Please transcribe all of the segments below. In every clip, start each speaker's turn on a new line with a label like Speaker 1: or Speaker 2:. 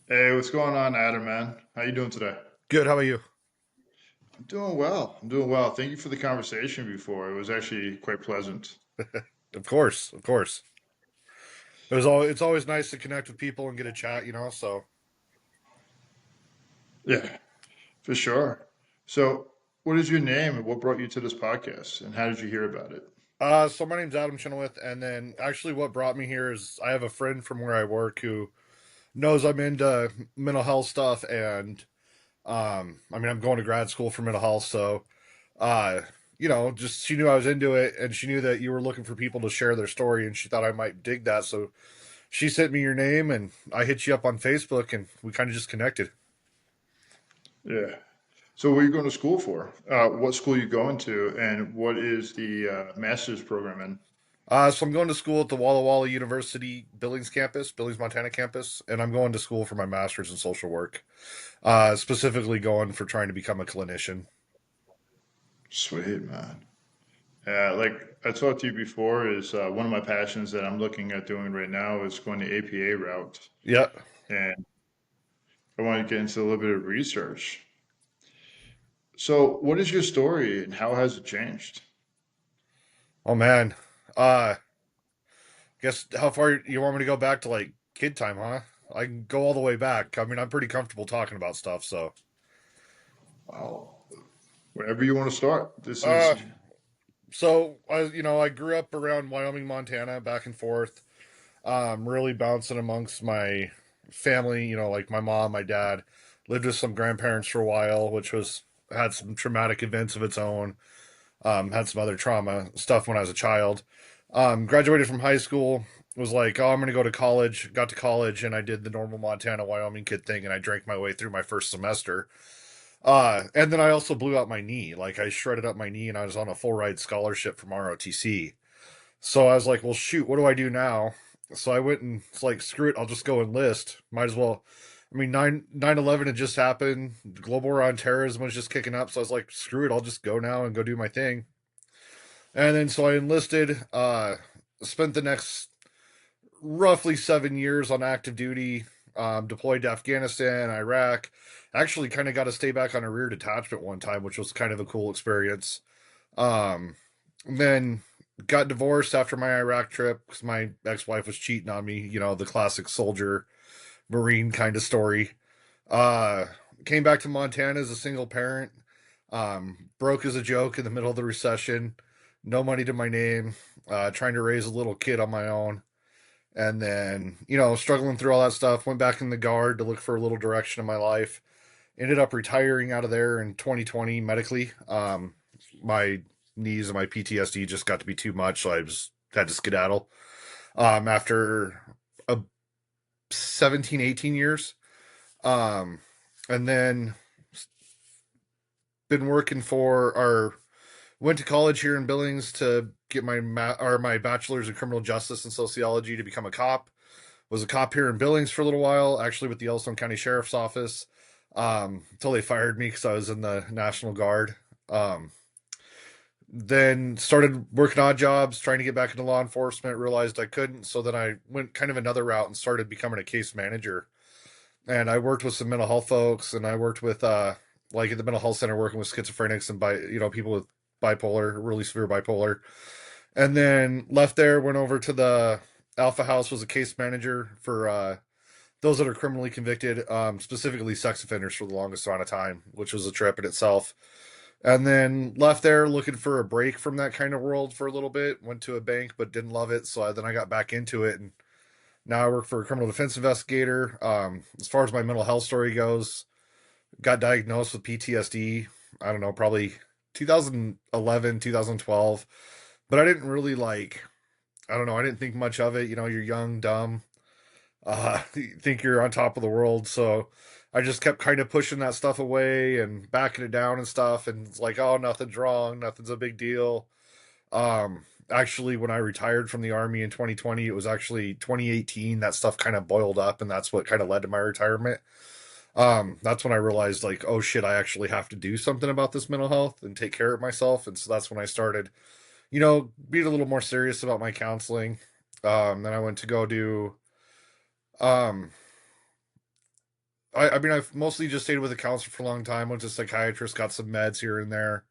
Speaker 1: Hey, what's going on, Adam, man? How you doing today?
Speaker 2: Good. How about you?
Speaker 1: I'm doing well. I'm doing well. Thank you for the conversation before. It was actually quite pleasant.
Speaker 2: Of course, of course. It's always nice to connect with people and get a chat, So,
Speaker 1: Yeah, for sure. So, what is your name and what brought you to this podcast and how did you hear about it?
Speaker 2: so my name's Adam Chenoweth, and then actually, what brought me here is I have a friend from where I work who knows I'm into mental health stuff, and I'm going to grad school for mental health, so uh, just she knew I was into it, and she knew that you were looking for people to share their story, and she thought I might dig that, so she sent me your name, and I hit you up on Facebook, and we kind of just connected.
Speaker 1: Yeah. So, what are you going to school for? What school you going to, and what is the master's program in?
Speaker 2: So I'm going to school at the Walla Walla University Billings campus, Billings, Montana campus, and I'm going to school for my master's in social work. Specifically going for trying to become a clinician.
Speaker 1: Sweet, man. Yeah, like I talked to you before, is one of my passions that I'm looking at doing right now is going the APA route,
Speaker 2: Yeah.
Speaker 1: and I want to get into a little bit of research. So, what is your story and how has it changed?
Speaker 2: Oh man. Uh, guess how far you want me to go back to like kid time, huh? I can go all the way back. I mean, I'm pretty comfortable talking about stuff. So,
Speaker 1: Well, wherever you want to start. This
Speaker 2: uh,
Speaker 1: is,
Speaker 2: I grew up around Wyoming, Montana, back and forth. Really bouncing amongst my family, like my mom, my dad, lived with some grandparents for a while, which was had some traumatic events of its own. Had some other trauma stuff when I was a child. Graduated from high school, was like, oh, I'm gonna go to college. Got to college, and I did the normal Montana, Wyoming kid thing, and I drank my way through my first semester. And then I also blew out my knee. Like I shredded up my knee, and I was on a full ride scholarship from ROTC. So I was like, well, shoot, what do I do now? So I went and it's like, screw it, I'll just go enlist. Might as well. I mean, 9/11 had just happened. The global war on terrorism was just kicking up. So I was like, screw it, I'll just go now and go do my thing. And then so I enlisted, spent the next roughly 7 years on active duty, deployed to Afghanistan, Iraq. Actually, kind of got to stay back on a rear detachment one time, which was kind of a cool experience. Um, then got divorced after my Iraq trip because my ex-wife was cheating on me. The classic soldier marine kind of story. Uh, Came back to Montana as a single parent. Broke as a joke in the middle of the recession. No money to my name. Trying to raise a little kid on my own. And then, struggling through all that stuff. Went back in the guard to look for a little direction in my life. Ended up retiring out of there in 2020 medically. My knees and my PTSD just got to be too much, so I just had to skedaddle. After a 17, 18 years. Um, and then been working for our went to college here in Billings to get my bachelor's in criminal justice and sociology to become a cop. Was a cop here in Billings for a little while, actually with the Yellowstone County Sheriff's Office, until they fired me because I was in the National Guard. Um, then started working odd jobs, trying to get back into law enforcement. Realized I couldn't, so then I went kind of another route and started becoming a case manager. And I worked with some mental health folks, and I worked with like at the mental health center working with schizophrenics and people with bipolar, really severe bipolar. And then left there, went over to the Alpha House, was a case manager for those that are criminally convicted, specifically sex offenders for the longest amount of time, which was a trip in itself. And then left there looking for a break from that kind of world for a little bit. Went to a bank, but didn't love it. So then I got back into it, and now I work for a criminal defense investigator. As far as my mental health story goes, got diagnosed with PTSD. I don't know, probably 2011, 2012. But I didn't really like. I don't know. I didn't think much of it. You're young, dumb, think you're on top of the world. So I just kept kind of pushing that stuff away and backing it down and stuff. And it's like, oh, nothing's wrong, nothing's a big deal. Actually, when I retired from the army in 2020, it was actually 2018 that stuff kind of boiled up, and that's what kind of led to my retirement. That's when I realized, like, oh shit, I actually have to do something about this mental health and take care of myself. And so that's when I started, being a little more serious about my counseling. Then I went to go do um I mean, I've mostly just stayed with a counselor for a long time. Went to a psychiatrist, got some meds here and there.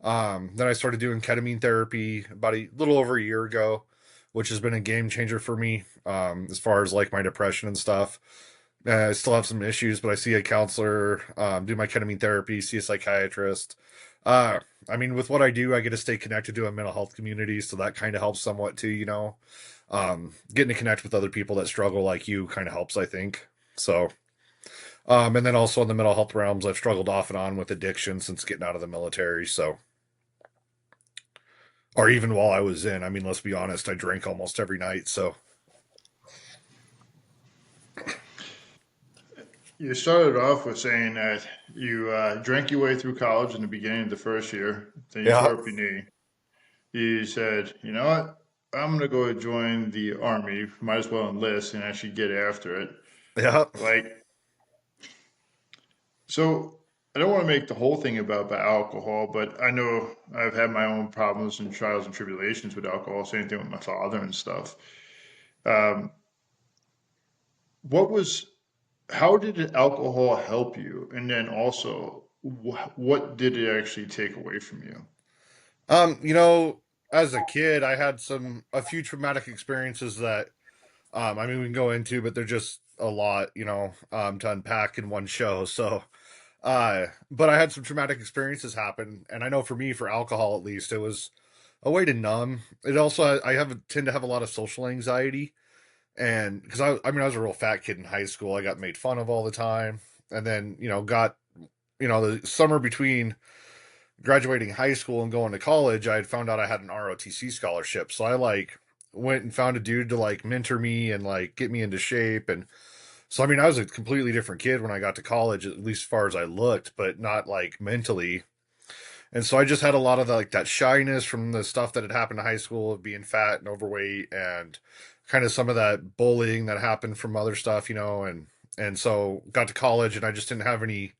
Speaker 2: Then I started doing ketamine therapy about a little over a year ago, which has been a game changer for me as far as like my depression and stuff. I still have some issues, but I see a counselor, do my ketamine therapy, see a psychiatrist. Uh, I mean, with what I do, I get to stay connected to a mental health community, so that kind of helps somewhat too, you know. Getting to connect with other people that struggle like you kind of helps, I think. So, and then also in the mental health realms, I've struggled off and on with addiction since getting out of the military. So, or even while I was in, I mean, let's be honest, I drank almost every night. So,
Speaker 1: You started off with saying that you drank your way through college in the beginning of the first year, then you
Speaker 2: yeah,
Speaker 1: tore up your knee. You said, you know what? I'm gonna go join the army. Might as well enlist and actually get after it.
Speaker 2: yeah,
Speaker 1: Like, so I don't want to make the whole thing about alcohol, but I know I've had my own problems and trials and tribulations with alcohol. Same thing with my father and stuff. Um, what was, how did alcohol help you? And then also, what did it actually take away from you?
Speaker 2: you know, as a kid, I had a few traumatic experiences that, I mean, we can go into, but they're just a lot, you know, to unpack in one show. So, but I had some traumatic experiences happen, and I know for me, for alcohol at least, it was a way to numb. It also, I have tend to have a lot of social anxiety, and because I mean, I was a real fat kid in high school, I got made fun of all the time, and then got the summer between graduating high school and going to college, I had found out I had an ROTC scholarship. So I like went and found a dude to like mentor me and like get me into shape. And so, I mean, I was a completely different kid when I got to college, at least as far as I looked, but not like mentally. And so I just had a lot of like that shyness from the stuff that had happened in high school of being fat and overweight and kind of some of that bullying that happened from other stuff, and so got to college and I just didn't have any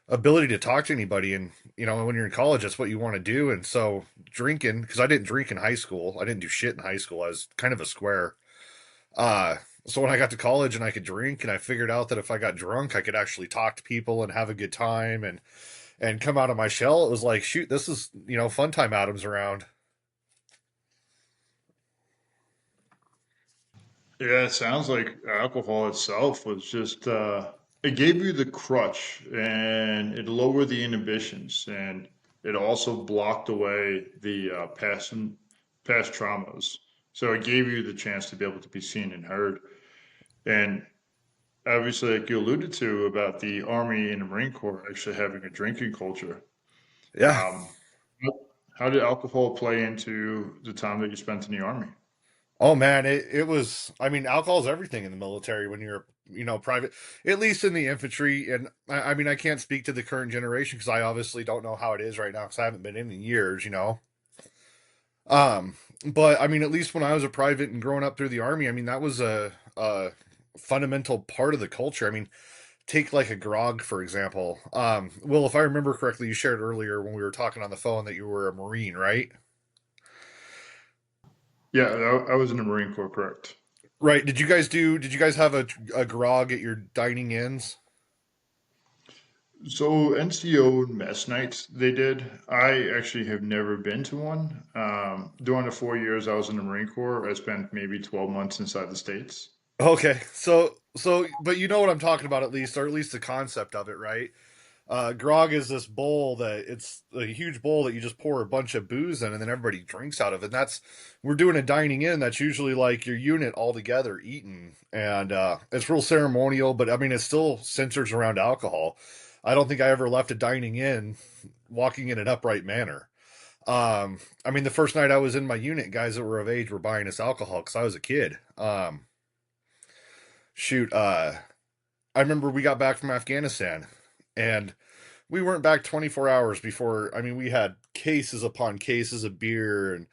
Speaker 2: ability to talk to anybody. And when you're in college, that's what you want to do. And so drinking, because I didn't drink in high school, I didn't do shit in high school, I was kind of a square. So when I got to college and I could drink, and I figured out that if I got drunk I could actually talk to people and have a good time and come out of my shell, it was like, shoot, this is fun time Adams around.
Speaker 1: Yeah, it sounds like alcohol itself was just it gave you the crutch and it lowered the inhibitions and it also blocked away the past traumas. So it gave you the chance to be able to be seen and heard. And obviously, like you alluded to about the Army and the Marine Corps actually having a drinking culture.
Speaker 2: Yeah.
Speaker 1: Um, how did alcohol play into the time that you spent in the Army?
Speaker 2: Oh man, it was, I mean, alcohol is everything in the military when you're, private, at least in the infantry. And I mean, I can't speak to the current generation because I obviously don't know how it is right now because I haven't been in years. Um, but I mean, at least when I was a private and growing up through the army, I mean, that was a fundamental part of the culture. I mean, take like a grog, for example. Will, if I remember correctly, you shared earlier when we were talking on the phone that you were a Marine, right?
Speaker 1: Yeah, I was in the Marine Corps, correct.
Speaker 2: Right. Did you guys have a grog at your dining ins?
Speaker 1: So NCO mess nights they did. I actually have never been to one. During the 4 years I was in the Marine Corps, I spent maybe 12 months inside the States.
Speaker 2: Okay. But you know what I'm talking about, at least, or at least the concept of it, right? Grog is this bowl that it's a huge bowl that you just pour a bunch of booze in and then everybody drinks out of it. And we're doing a dining in. That's usually like your unit all together eating. And, it's real ceremonial, but I mean, it still centers around alcohol. I don't think I ever left a dining in walking in an upright manner. I mean, the first night I was in my unit, guys that were of age were buying us alcohol because I was a kid. Shoot, I remember we got back from Afghanistan and we weren't back 24 hours before. I mean, we had cases upon cases of beer and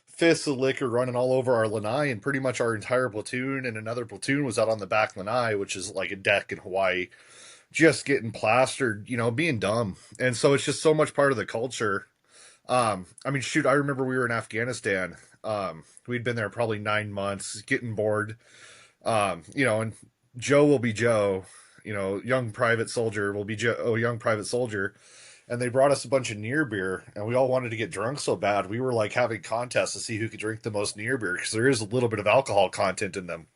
Speaker 2: fists of liquor running all over our lanai, and pretty much our entire platoon and another platoon was out on the back lanai, which is like a deck in Hawaii, just getting plastered, being dumb. And so it's just so much part of the culture. I mean, shoot, I remember we were in Afghanistan. We'd been there probably 9 months, getting bored. And Joe will be Joe. young private soldier will be young private soldier, and they brought us a bunch of near beer, and we all wanted to get drunk so bad we were like having contests to see who could drink the most near beer because there is a little bit of alcohol content in them.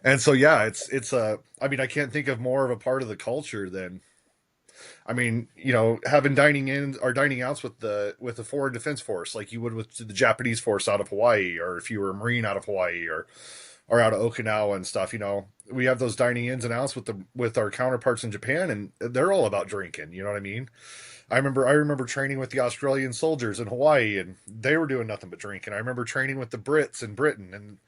Speaker 2: And so yeah, it's a. I mean, I can't think of more of a part of the culture than, I mean, having dining in or dining outs with the foreign defense force, like you would with the Japanese force out of Hawaii, or if you were a Marine out of Hawaii, or out of Okinawa and stuff. We have those dining ins and outs with our counterparts in Japan, and they're all about drinking. You know what I mean? I remember training with the Australian soldiers in Hawaii, and they were doing nothing but drinking. I remember training with the Brits in Britain, and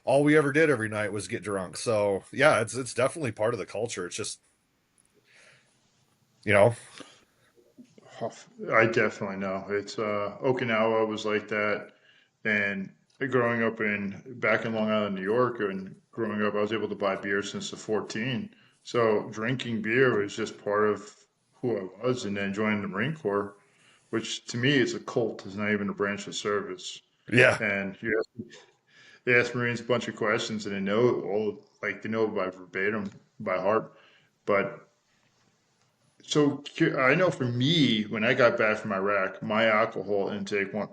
Speaker 2: all we ever did every night was get drunk. So yeah, it's definitely part of the culture. It's just you know
Speaker 1: I definitely know. It's Okinawa was like that, and growing up in back in Long Island, New York, and growing up, I was able to buy beer since the 14. So drinking beer was just part of who I was, and then joining the Marine Corps, which to me is a cult, it's not even a branch of service.
Speaker 2: yeah.
Speaker 1: And they ask Marines a bunch of questions, and they know all, like they know by verbatim, by heart. But so I know for me, when I got back from Iraq, my alcohol intake went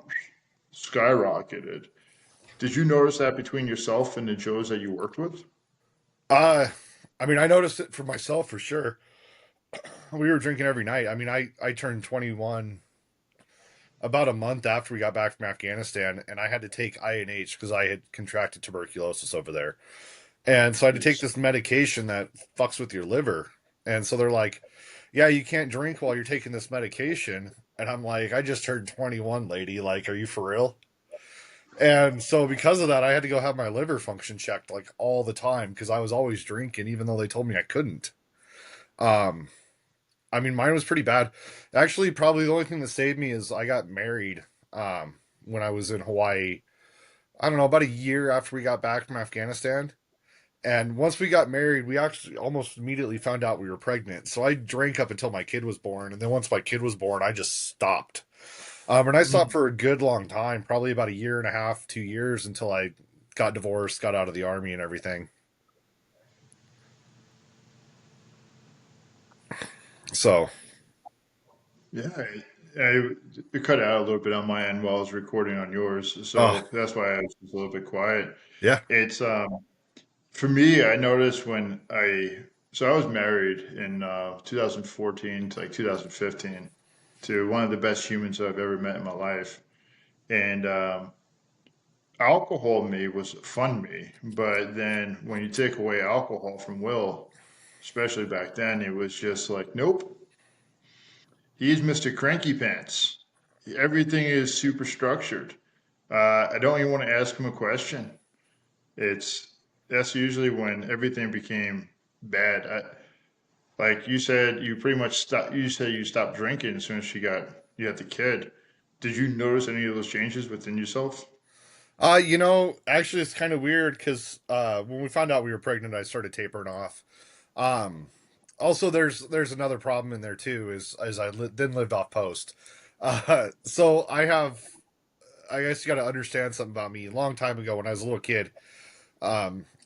Speaker 1: skyrocketed. Did you notice that between yourself and the Joes that you worked with?
Speaker 2: Uh, I mean, I noticed it for myself for sure. We were drinking every night. I mean, I turned 21 about a month after we got back from Afghanistan, and I had to take INH because I had contracted tuberculosis over there. And so I had to take
Speaker 1: Jeez.
Speaker 2: this medication that fucks with your liver. And so they're like, yeah, you can't drink while you're taking this medication. And I'm like, I just turned 21, lady. Like, are you for real? And so because of that, I had to go have my liver function checked like all the time because I was always drinking, even though they told me I couldn't. Um, I mean, mine was pretty bad. Actually, probably the only thing that saved me is I got married when I was in Hawaii. I don't know, about a year after we got back from Afghanistan. And once we got married, we actually almost immediately found out we were pregnant. So I drank up until my kid was born. And then once my kid was born, I just stopped. And I stopped
Speaker 1: Mm.
Speaker 2: for a good long time, probably about a year and a half, 2 years until I got divorced, got out of the army and everything. So,
Speaker 1: Yeah, it cut out a little bit on my end while I was recording on yours,
Speaker 2: oh,
Speaker 1: so that's why I was just a little bit quiet.
Speaker 2: yeah,
Speaker 1: It's for me, I noticed so I was married in 2014 to like 2015 to one of the best humans I've ever met in my life, and alcohol me was fun me, but then when you take away alcohol from Will, especially back then, it was just like, nope, he's Mr. Cranky Pants. Everything is super structured. I don't even want to ask him a question. It's That's usually when everything became bad. Like you said, you pretty much stopped. You said you stopped drinking as soon as you had the kid. Did you notice any of those changes within yourself?
Speaker 2: actually, it's kind of weird because when we found out we were pregnant, I started tapering off. Um, Also, there's another problem in there too. Is then lived off post. So I guess you got to understand something about me. A long time ago, when I was a little kid,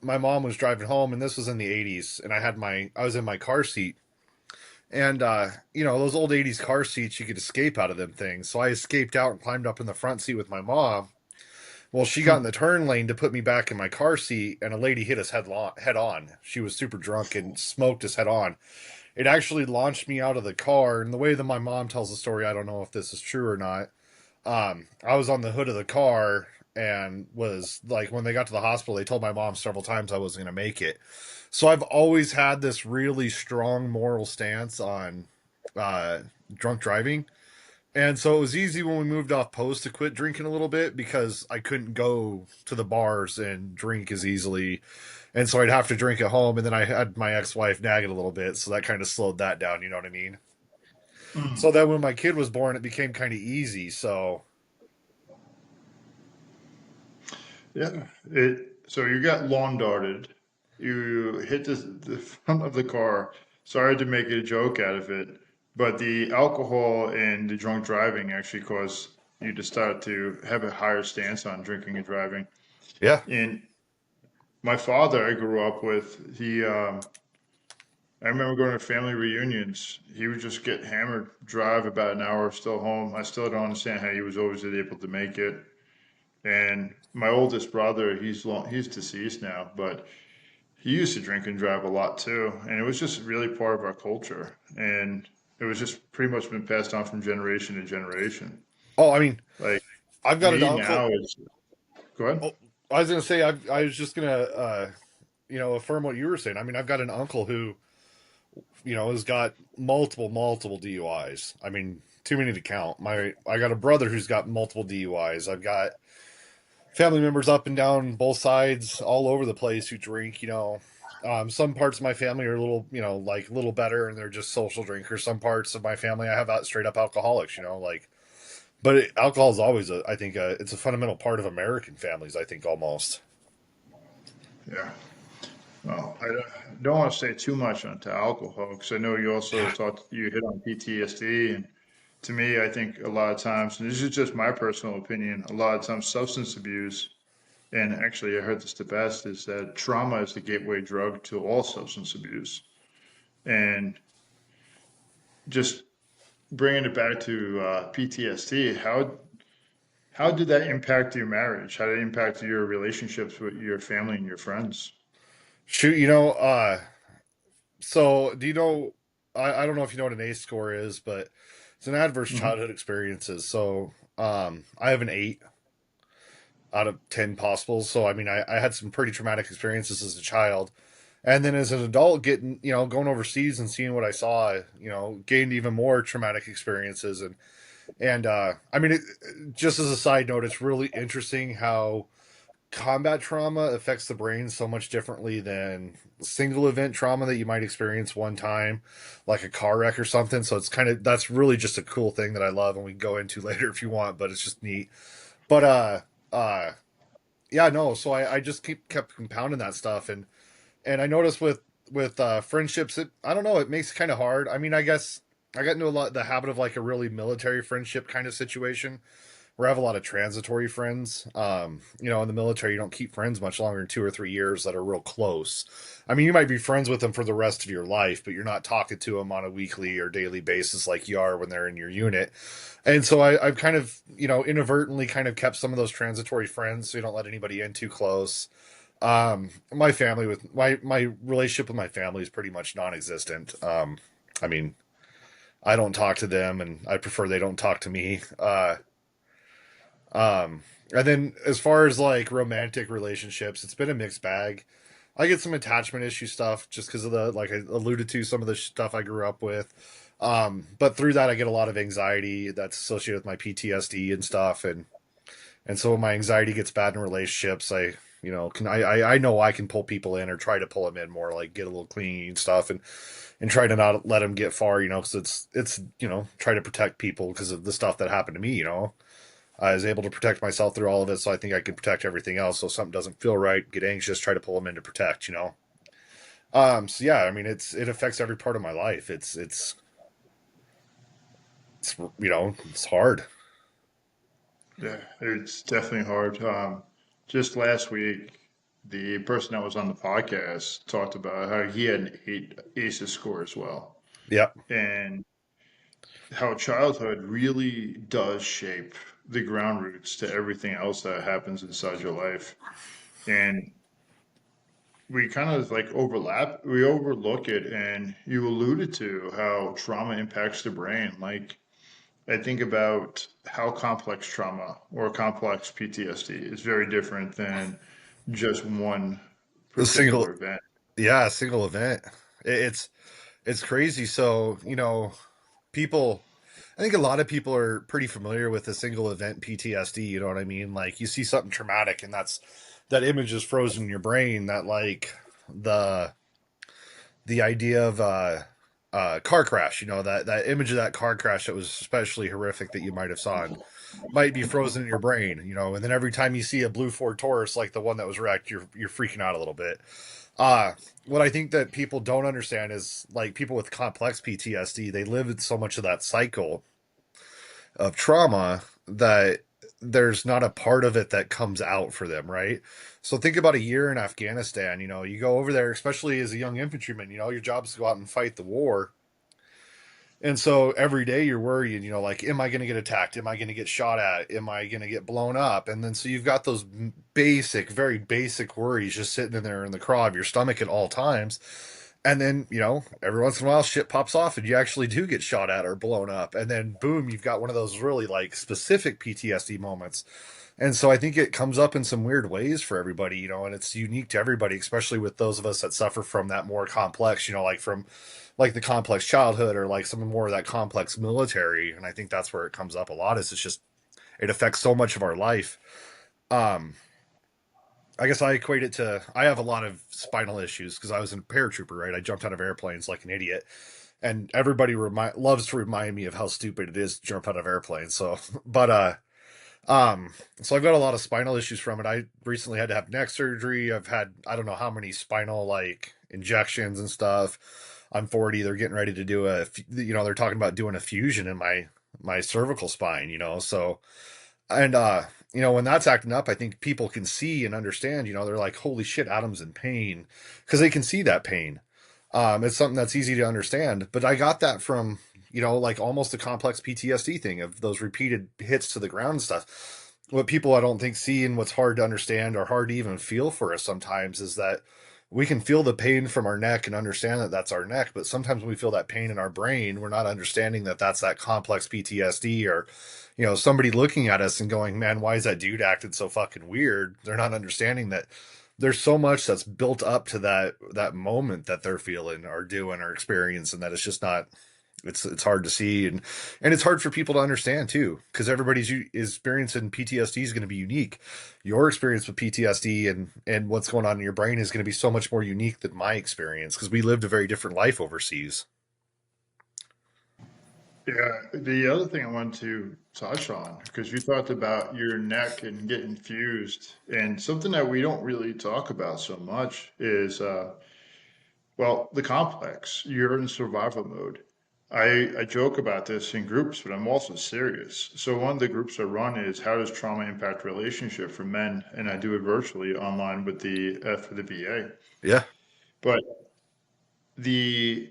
Speaker 2: my mom was driving home, and this was in the '80s, and I was in my car seat, and those old '80s car seats, you could escape out of them things. So I escaped out and climbed up in the front seat with my mom. Well, she got in the turn lane to put me back in my car seat, and a lady hit us head on. She was super drunk and smoked us head on. It actually launched me out of the car. And the way that my mom tells the story, I don't know if this is true or not. I was on the hood of the car and was like, when they got to the hospital, they told my mom several times I wasn't going to make it. So I've always had this really strong moral stance on uh, drunk driving. And so it was easy when we moved off post to quit drinking a little bit because I couldn't go to the bars and drink as easily. And so I'd have to drink at home. And then I had my ex wife nagging a little bit. So that kind of slowed that down. You know what I mean?
Speaker 1: Mm.
Speaker 2: So then when my kid was born, it became kind of easy. So,
Speaker 1: Yeah. So you got lawn darted. You hit the front of the car. Sorry to make a joke out of it, but the alcohol and the drunk driving actually caused you to start to have a higher stance on drinking and driving.
Speaker 2: yeah.
Speaker 1: And my father, I grew up with, I remember going to family reunions. He would just get hammered, drive about an hour, still home. I still don't understand how he was always able to make it. And my oldest brother, he's deceased now, but he used to drink and drive a lot too. And it was just really part of our culture. And it was just pretty much been passed on from generation to generation.
Speaker 2: Oh, I mean,
Speaker 1: Like
Speaker 2: I've got an
Speaker 1: me
Speaker 2: uncle.
Speaker 1: now is, go ahead.
Speaker 2: Oh, I was gonna say I was just gonna affirm what you were saying. I mean, I've got an uncle who has got multiple DUIs. I mean, too many to count. I got a brother who's got multiple DUIs. I've got family members up and down both sides, all over the place who drink. Some parts of my family are a little, like a little better, and they're just social drinkers. Some parts of my family, I have out straight up alcoholics. But alcohol is always I think, it's a fundamental part of American families. I think almost.
Speaker 1: Yeah. Well, don't want to say too much onto alcohol because I know you also talked, you hit on PTSD. And to me, I think a lot of times, and this is just my personal opinion, a lot of times substance abuse, and actually I heard this the best, is that trauma is the gateway drug to all substance abuse. And just bringing it back to PTSD, how did that impact your marriage? How did it impact your relationships with your family and your friends?
Speaker 2: Shoot, so do you know? I don't know if you know what an ACE score is, but it's an adverse
Speaker 1: Hmm.
Speaker 2: childhood experiences. So I have an 8 out of 10 possibles. So I mean, I had some pretty traumatic experiences as a child, and then as an adult, getting going overseas and seeing what I saw, gained even more traumatic experiences. And I mean, just as a side note, it's really interesting how combat trauma affects the brain so much differently than single event trauma that you might experience one time, like a car wreck or something. So it's that's really just a cool thing that I love, and we can go into later if you want, but it's just neat. But uh yeah, no, so I just kept compounding that stuff. And I noticed with friendships, I don't know, it makes it kind of hard. I mean, I guess I got into the habit of like a really military friendship kind of situation where I have a lot of transitory friends. In the military, you don't keep friends much longer than 2 or 3 years that are real close. I mean, you might be friends with them for the rest of your life, but you're not talking to them on a weekly or daily basis like you are when they're in your unit. And so I've kind of, inadvertently kind of kept some of those transitory friends so you don't let anybody in too close. My family with my relationship with my family is pretty much non-existent. I mean, I don't talk to them, and I prefer they don't talk to me. And then as far as like romantic relationships, it's been a mixed bag. I get some attachment issue stuff just because of the, like I alluded to, some of the stuff I grew up with. But through that, I get a lot of anxiety that's associated with my PTSD and stuff. And so when my anxiety gets bad in relationships, I know I can pull people in or try to pull them in more, like get a little clingy and stuff, and try to not let them get far, because it's try to protect people because of the stuff that happened to me. I was able to protect myself through all of it, so I think I can protect everything else. So if something doesn't feel right, get anxious, try to pull them in to protect. So yeah, I mean, it affects every part of my life. It's hard.
Speaker 1: Yeah, it's definitely hard. Just last week, the person that was on the podcast talked about how he had an eight ACEs score as well,
Speaker 2: Yeah,
Speaker 1: and how childhood really does shape the ground roots to everything else that happens inside your life. And we kind of like we overlook it, and you alluded to how trauma impacts the brain. Like, I think about how complex trauma or complex PTSD is very different than just one
Speaker 2: a single
Speaker 1: particular event.
Speaker 2: yeah, a single event. It's crazy. So people. I think a lot of people are pretty familiar with the single event PTSD. You know what I mean? Like you see something traumatic, and that image is frozen in your brain. That like the the idea of car crash. That image of that car crash that was especially horrific that you might have saw and might be frozen in your brain. And then every time you see a blue Ford Taurus like the one that was wrecked, you're freaking out a little bit. Uh, what I think that people don't understand is like people with complex PTSD, they live in so much of that cycle of trauma that there's not a part of it that comes out for them, right? So think about a year in Afghanistan. You go over there, especially as a young infantryman. Your job is to go out and fight the war. And so every day you're worried, like, am I going to get attacked? Am I going to get shot at? Am I going to get blown up? And then so you've got those basic, very basic worries just sitting in there in the craw of your stomach at all times. And then, every once in a while shit pops off and you actually do get shot at or blown up. And then boom, you've got one of those really like specific PTSD moments. And so I think it comes up in some weird ways for everybody, and it's unique to everybody, especially with those of us that suffer from that more complex, like from like the complex childhood or like some more of that complex military. And I think that's where it comes up a lot is it's just it affects so much of our life. Um I guess I equate it to I have a lot of spinal issues because I was a paratrooper, right? I jumped out of airplanes like an idiot. And everybody loves to remind me of how stupid it is to jump out of airplanes. So, but so I've got a lot of spinal issues from it. I recently had to have neck surgery. I've had I don't know how many spinal like injections and stuff. I'm 40. They're getting ready to do they're talking about doing a fusion in my cervical spine. So and when that's acting up, I think people can see and understand. They're like, holy shit, Adam's in pain because they can see that pain. It's something that's easy to understand. But I got that from like almost a complex PTSD thing of those repeated hits to the ground and stuff. What people I don't think see and what's hard to understand or hard to even feel for us sometimes is that we can feel the pain from our neck and understand that that's our neck, but sometimes when we feel that pain in our brain, we're not understanding that that's that complex PTSD or somebody looking at us and going, man, why is that dude acting so fucking weird? They're not understanding that there's so much that's built up to that moment that they're feeling or doing or experiencing that it's just not it's hard to see and it's hard for people to understand too because everybody's experience in PTSD is going to be unique. Your experience with PTSD and what's going on in your brain is going to be so much more unique than my experience because we lived a very different life overseas.
Speaker 1: Yeah, the other thing I wanted to touch on, because you talked about your neck and getting fused, and something that we don't really talk about so much is, well, the complex. You're in survival mode. I joke about this in groups, but I'm also serious. So one of the groups I run is how does trauma impact relationship for men, and I do it virtually online with the for the VA.
Speaker 2: Yeah.
Speaker 1: But the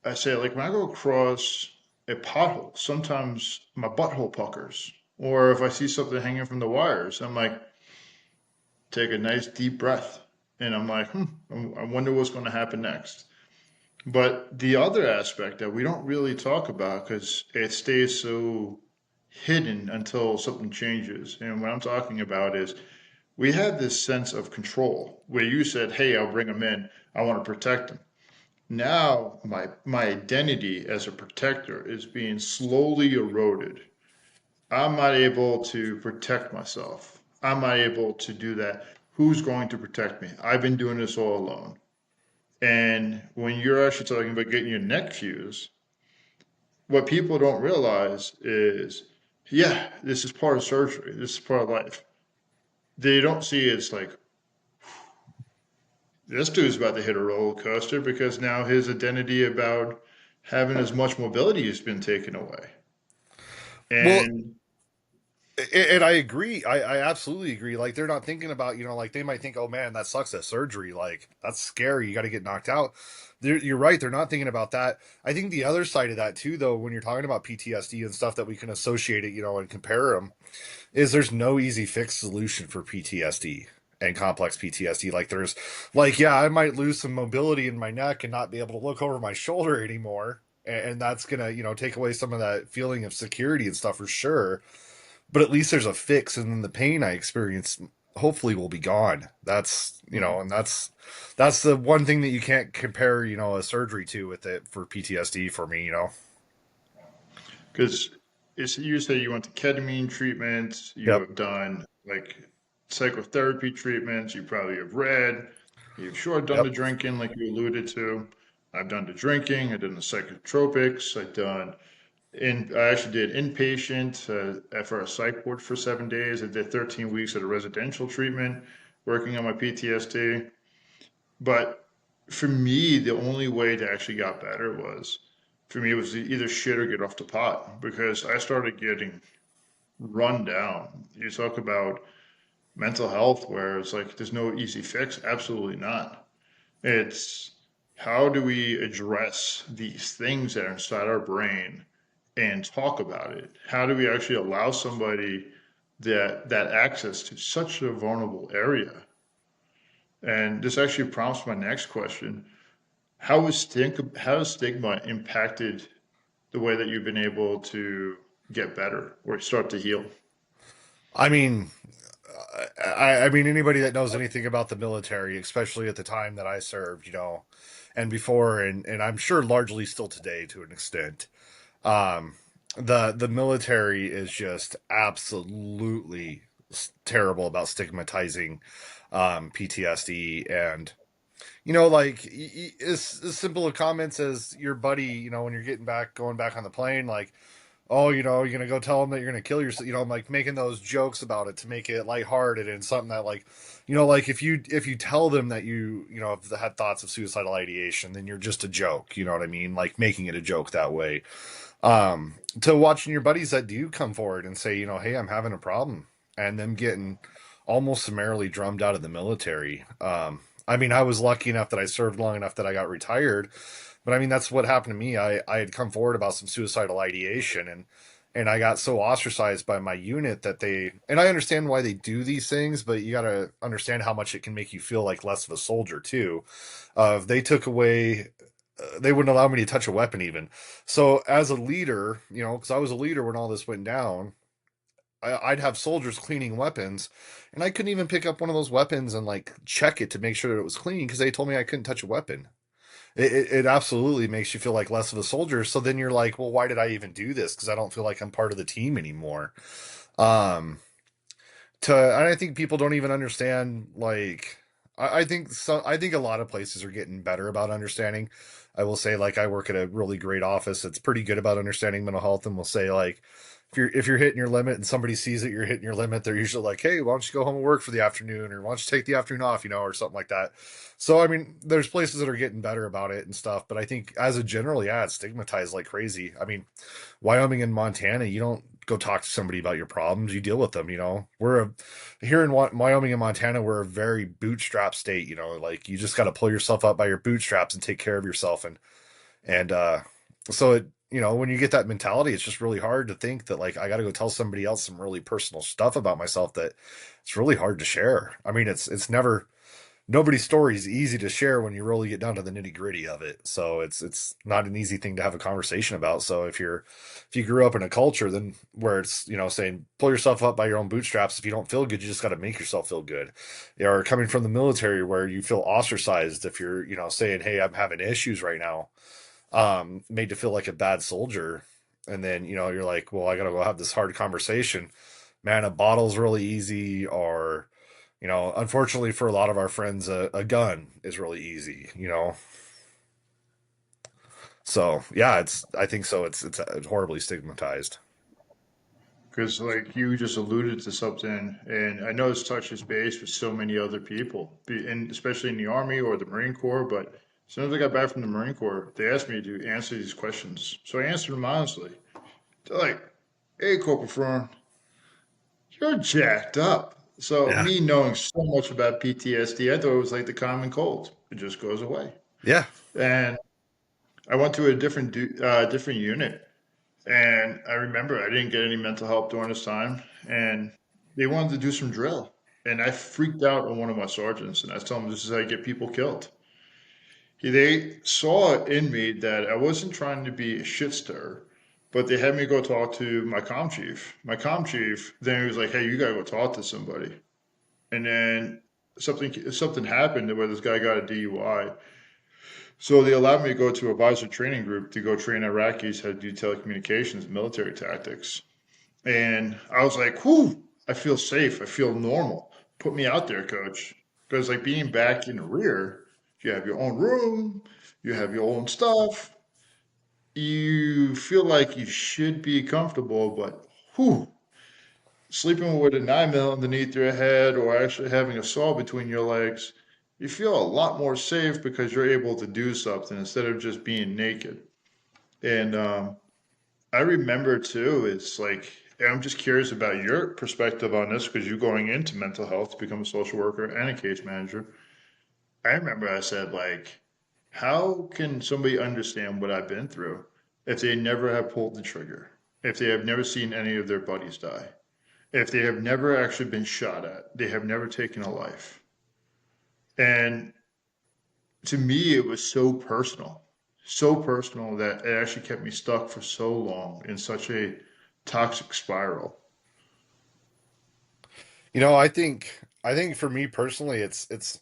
Speaker 1: I say, like, when I go across a pothole, sometimes my butthole puckers. Or if I see something hanging from the wires, I'm like, take a nice deep breath. And I'm like, I wonder what's going to happen next. But the other aspect that we don't really talk about because it stays so hidden until something changes. And what I'm talking about is we have this sense of control where you said, hey, I'll bring them in. I want to protect them. Now my identity as a protector is being slowly eroded. I'm not able to protect myself. I'm not able to do that. Who's going to protect me? I've been doing this all alone. And when you're actually talking about getting your neck fused, what people don't realize is, yeah, this is part of surgery. This is part of life. They don't see it's like, this dude's about to hit a roller coaster because now his identity about having as much mobility has been taken away.
Speaker 2: Well,
Speaker 1: And
Speaker 2: and I agree. I absolutely agree. Like they're not thinking about, like they might think, oh man, that sucks at surgery. Like that's scary. You got to get knocked out. You're right. They're not thinking about that. I think the other side of that too, though, when you're talking about PTSD and stuff that we can associate it, and compare them, is there's no easy fixed solution for PTSD and complex PTSD. Like there's, like yeah, I might lose some mobility in my neck and not be able to look over my shoulder anymore, and that's gonna, take away some of that feeling of security and stuff for sure, but at least there's a fix and then the pain I experience hopefully will be gone. That's and that's the one thing that you can't compare a surgery to with it for PTSD for me.
Speaker 1: because you say you went to ketamine treatments, you
Speaker 2: Yep.
Speaker 1: have done like psychotherapy treatments, you probably have read, you've sure done the
Speaker 2: Yep.
Speaker 1: drinking like you alluded to. I've done the drinking, I've done the psychotropics, I actually did inpatient for a psych ward for 7 days. I did 13 weeks at a residential treatment, working on my PTSD. But for me, the only way to actually got better was for me it was either shit or get off the pot because I started getting run down. You talk about mental health where it's like there's no easy fix. Absolutely not. It's how do we address these things that are inside our brain and talk about it? How do we actually allow somebody that access to such a vulnerable area? And this actually prompts my next question. How has stigma impacted the way that you've been able to get better or start to heal?
Speaker 2: I mean, I mean, anybody that knows anything about the military, especially at the time that I served, and before, and I'm sure largely still today to an extent, um, the military is just absolutely terrible about stigmatizing PTSD, and like as simple of comments as your buddy, when you're going back on the plane, like, oh, you're gonna go tell them that you're gonna kill yourself. I'm like making those jokes about it to make it lighthearted and something that, like, like if you tell them that have had thoughts of suicidal ideation, then you're just a joke. You know what I mean? Like making it a joke that way. To watching your buddies that do come forward and say, hey, I'm having a problem, and them getting almost summarily drummed out of the military. I mean, I was lucky enough that I served long enough that I got retired, but I mean, that's what happened to me. I had come forward about some suicidal ideation, and I got so ostracized by my unit that and I understand why they do these things, but you got to understand how much it can make you feel like less of a soldier too. They took away, they wouldn't allow me to touch a weapon even. So as a leader, because I was a leader when all this went down, I'd have soldiers cleaning weapons, and I couldn't even pick up one of those weapons and like check it to make sure that it was clean because they told me I couldn't touch a weapon. It absolutely makes you feel like less of a soldier. So then you're like, well, why did I even do this? Because I don't feel like I'm part of the team anymore. Um, and I think people don't even understand. Like, I think a lot of places are getting better about understanding. I will say, like, I work at a really great office that's pretty good about understanding mental health, and will say, like, if you're hitting your limit and somebody sees that you're hitting your limit, they're usually like, hey, why don't you go home and work for the afternoon, or why don't you take the afternoon off, or something like that. So I mean, there's places that are getting better about it and stuff, but I think as a general, yeah, it's stigmatized like crazy. I mean, Wyoming and Montana, you don't go talk to somebody about your problems, you deal with them. Here in Wyoming and Montana, we're a very bootstrap state. Like you just got to pull yourself up by your bootstraps and take care of yourself. And so when you get that mentality, it's just really hard to think that, like, I got to go tell somebody else some really personal stuff about myself that it's really hard to share. I mean, it's never, nobody's story is easy to share when you really get down to the nitty gritty of it. So it's not an easy thing to have a conversation about. So if you grew up in a culture then where it's, saying pull yourself up by your own bootstraps, if you don't feel good, you just got to make yourself feel good. Or coming from the military where you feel ostracized if you're, saying, hey, I'm having issues right now, made to feel like a bad soldier. And then, you're like, well, I got to go have this hard conversation. Man, a bottle's really easy, or, unfortunately for a lot of our friends, a gun is really easy. So yeah, I think so. It's horribly stigmatized.
Speaker 1: Because, like, you just alluded to something, and I know this touches base with so many other people, and especially in the Army or the Marine Corps. But as soon as I got back from the Marine Corps, they asked me to answer these questions. So I answered them honestly. They're like, hey, Corporal Fruin, you're jacked up. So,
Speaker 2: Yeah.
Speaker 1: me knowing so much about PTSD, I thought it was like the common cold. It just goes away.
Speaker 2: Yeah.
Speaker 1: And I went to a different unit, and I remember I didn't get any mental help during this time, and they wanted to do some drill. And I freaked out on one of my sergeants, and I told him this is how you get people killed. They saw in me that I wasn't trying to be a shit stirrer, but they had me go talk to my com chief. My com chief then he was like, "Hey, you gotta go talk to somebody." And then something happened where this guy got a DUI. So they allowed me to go to a advisor training group to go train Iraqis how to do telecommunications and military tactics. And I was like, whew, I feel safe. I feel normal. Put me out there, coach. Because, like, being back in the rear, you have your own room, you have your own stuff. You feel like you should be comfortable, but whew, sleeping with a 9 mil underneath your head or actually having a saw between your legs, you feel a lot more safe because you're able to do something instead of just being naked. And I remember too, it's like And I'm just curious about your perspective on this because you're going into mental health to become a social worker and a case manager. I remember I said, like, how can somebody understand what I've been through if they never have pulled the trigger, if they have never seen any of their buddies die, if they have never actually been shot at, they have never taken a life. And to me, it was so personal that it actually kept me stuck for so long in such a toxic spiral.
Speaker 2: I think for me personally, it's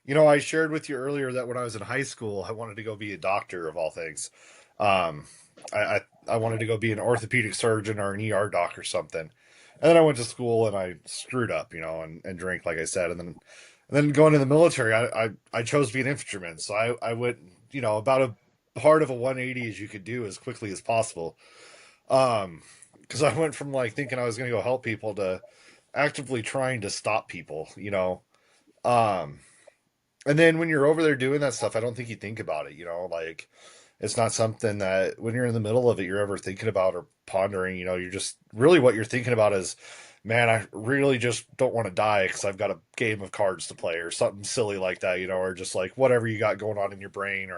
Speaker 2: I shared with you earlier that when I was in high school, I wanted to go be a doctor of all things. Um, I wanted to go be an orthopedic surgeon or an ER doc or something. And then I went to school and I screwed up, and drank, like I said. And then going to the military, I chose to be an infantryman. So I went, about a part of a 180 as you could do as quickly as possible. Because I went from like thinking I was going to go help people to actively trying to stop people. Um, and then when you're over there doing that stuff, I don't think you think about it. Like it's not something that when you're in the middle of it, you're ever thinking about or pondering. You're just really what you're thinking about is, man, I really just don't want to die because I've got a game of cards to play or something silly like that, or just like whatever you got going on in your brain,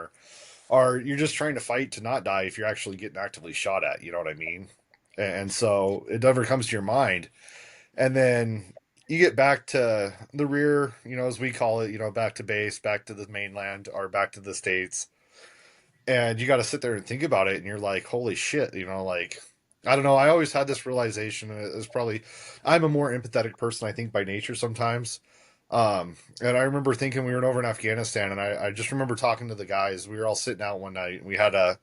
Speaker 2: or you're just trying to fight to not die if you're actually getting actively shot at. You know what I mean? And so it never comes to your mind. And then you get back to the rear, as we call it, back to base, back to the mainland, or back to the States. And you got to sit there and think about it. And you're like, holy shit, like, I don't know. I always had this realization. It's probably, I'm a more empathetic person, I think, by nature sometimes. And I remember thinking we were over in Afghanistan, and I just remember talking to the guys. We were all sitting out one night. And we had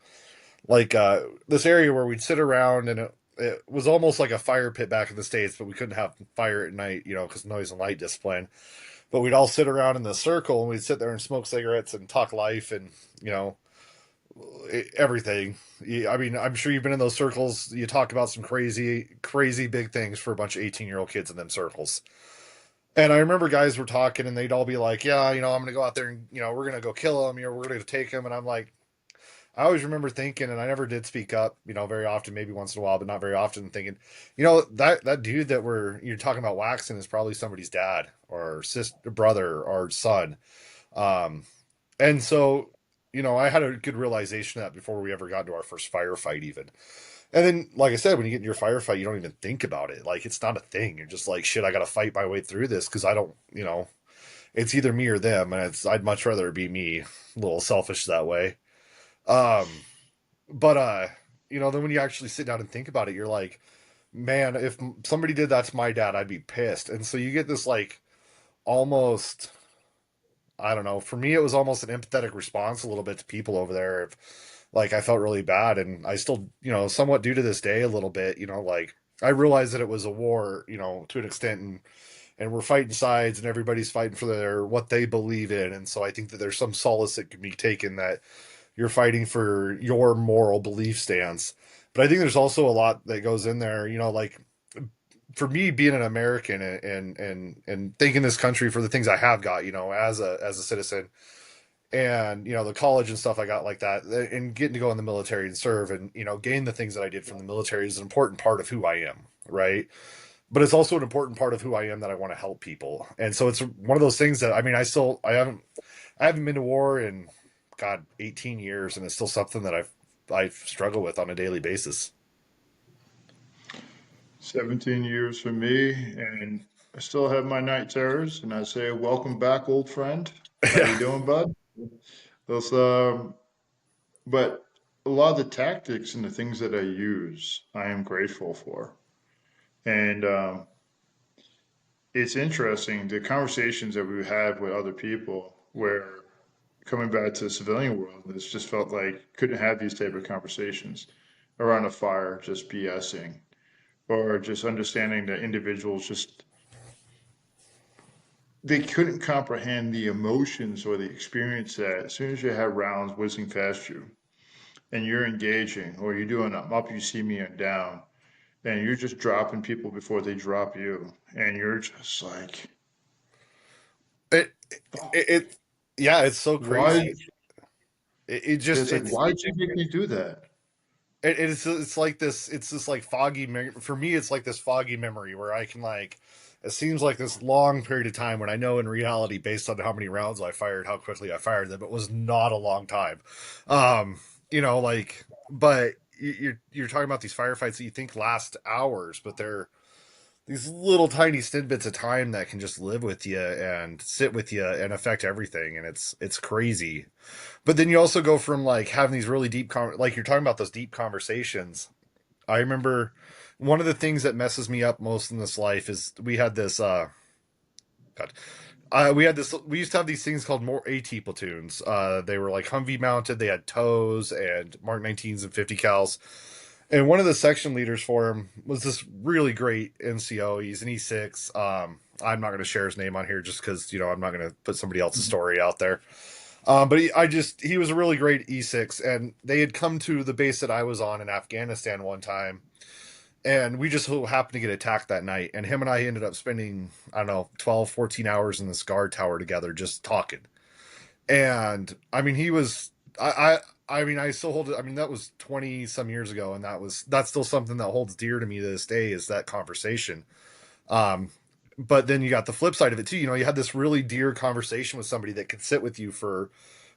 Speaker 2: this area where we'd sit around, and it was almost like a fire pit back in the States, but we couldn't have fire at night, because noise and light discipline. But we'd all sit around in the circle and we'd sit there and smoke cigarettes and talk life and, you know, everything. I mean, I'm sure you've been in those circles. You talk about some crazy, crazy big things for a bunch of 18-year-old kids in them circles. And I remember guys were talking and they'd all be like, yeah, I'm going to go out there and, we're going to go kill him, we're going to take him. And I'm like, I always remember thinking, and I never did speak up, very often, maybe once in a while, but not very often, thinking, that dude that you're talking about waxing is probably somebody's dad or sister, brother or son. Um, and so, I had a good realization of that before we ever got to our first firefight, even. And then, like I said, when you get in your firefight, you don't even think about it. Like, it's not a thing. You're just like, shit, I got to fight my way through this because I don't, it's either me or them. And I'd much rather it be me. A little selfish that way. Um, but then when you actually sit down and think about it, you're like, man, if somebody did that to my dad, I'd be pissed. And so you get this like almost, I don't know, for me, it was almost an empathetic response a little bit to people over there. If, like, I felt really bad. And I still, somewhat do to this day a little bit, like, I realized that it was a war, to an extent. And we're fighting sides and everybody's fighting for what they believe in. And so I think that there's some solace that can be taken that you're fighting for your moral belief stance. But I think there's also a lot that goes in there, like for me being an American and thanking this country for the things I have got, as a citizen and the college and stuff I got like that and getting to go in the military and serve and gain the things that I did from the military is an important part of who I am, right? But it's also an important part of who I am that I want to help people. And so it's one of those things that I mean I haven't been to war in God 18 years and it's still something that I struggle with on a daily basis.
Speaker 1: 17 years for me, and I still have my night terrors, and I say, welcome back, old friend. How
Speaker 2: Yeah.
Speaker 1: you doing, bud? Those, but a lot of the tactics and the things that I use, I am grateful for. And it's interesting, the conversations that we have with other people where coming back to the civilian world, it's just felt like couldn't have these type of conversations around a fire, just BSing, or just understanding that individuals just they couldn't comprehend the emotions or the experience that as soon as you have rounds whizzing past you and you're engaging or you're doing I'm up, you see me and down, and you're just dropping people before they drop you, and you're just like,
Speaker 2: It, it yeah, it's so
Speaker 1: why?
Speaker 2: crazy. It just
Speaker 1: It's like, why'd you make me do that?
Speaker 2: it's like this, it's this like for me it's like this foggy memory where I can like, it seems like this long period of time when I know in reality, based on how many rounds I fired, how quickly I fired them, it was not a long time. um like, but you're talking about these firefights that you think last hours, but they're these little tiny snippets of time that can just live with you and sit with you and affect everything, and it's crazy. But then you also go from like having these really like you're talking about those deep conversations. I remember one of the things that messes me up most in this life is we had this God, we used to have these things called more AT platoons. They were like Humvee mounted, they had tows and Mark 19s and 50 cals. And one of the section leaders for him was this really great NCO. He's an E6. I'm not going to share his name on here just because, I'm not going to put somebody else's story out there. But he was a really great E6, and they had come to the base that I was on in Afghanistan one time, and we just so happened to get attacked that night. And him and I ended up spending, I don't know, 12, 14 hours in this guard tower together just talking. And I mean, I still hold it. I mean, that was 20 some years ago, and that's still something that holds dear to me to this day is that conversation. Um, but then you got the flip side of it too. You had this really dear conversation with somebody that could sit with you for